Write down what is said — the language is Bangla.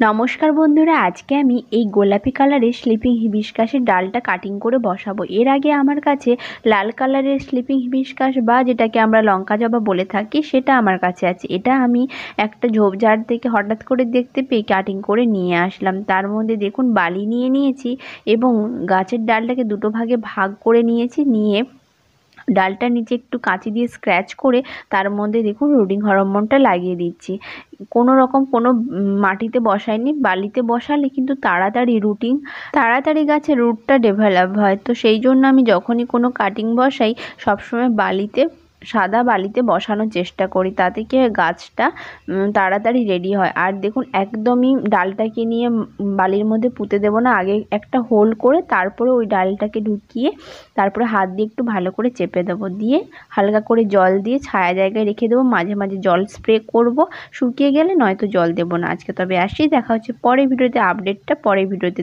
নমস্কার বন্ধুরা, আজকে আমি এই গোলাপি কালারের স্লিপিং হিবিস্কাসের ডালটা কাটিং করে বসাবো। এর আগে আমার কাছে লাল কালারের স্লিপিং হিবিস্কাস বা যেটাকে আমরা লঙ্কা জবা বলে থাকি সেটা আমার কাছে আছে। এটা আমি একটা ঝোপঝাড় থেকে হঠাৎ করে দেখতে পেয়ে কাটিং করে নিয়ে আসলাম। তার মধ্যে দেখুন বালি নিয়ে নিয়েছি এবং গাছের ডালটাকে দুটো ভাগে ভাগ করে নিয়েছি। নিয়ে ডালটার নিচে একটু কাঁচি দিয়ে স্ক্র্যাচ করে তার মধ্যে দেখুন রুটিং হরমোনটা লাগিয়ে দিচ্ছি। কোনো রকম কোনো মাটিতে বসাইনি, বালিতে বসালে কিন্তু তাড়াতাড়ি গাছের রুটটা ডেভেলপ হয়। তো সেই জন্য আমি যখনই কোনো কাটিং বসাই সবসময় সাদা বালিতে বসানোর চেষ্টা করি, তাতে কি গাছটা তাড়াতাড়ি রেডি হয়। আর দেখুন একদমই ডালটাকে নিয়ে বালির মধ্যে পুঁতে দেবো না, আগে একটা হোল করে তারপরে ওই ডালটাকে ঢুকিয়ে তারপরে হাত দিয়ে একটু ভালো করে চেপে দেবো, দিয়ে হালকা করে জল দিয়ে ছায়া জায়গায় রেখে দেবো। মাঝে মাঝে জল স্প্রে করব, শুকিয়ে গেলে নয়তো জল দেবো না। আজকে তবে আসি, দেখা হচ্ছে পরের ভিডিওতে। আপডেটটা পরের ভিডিওতে।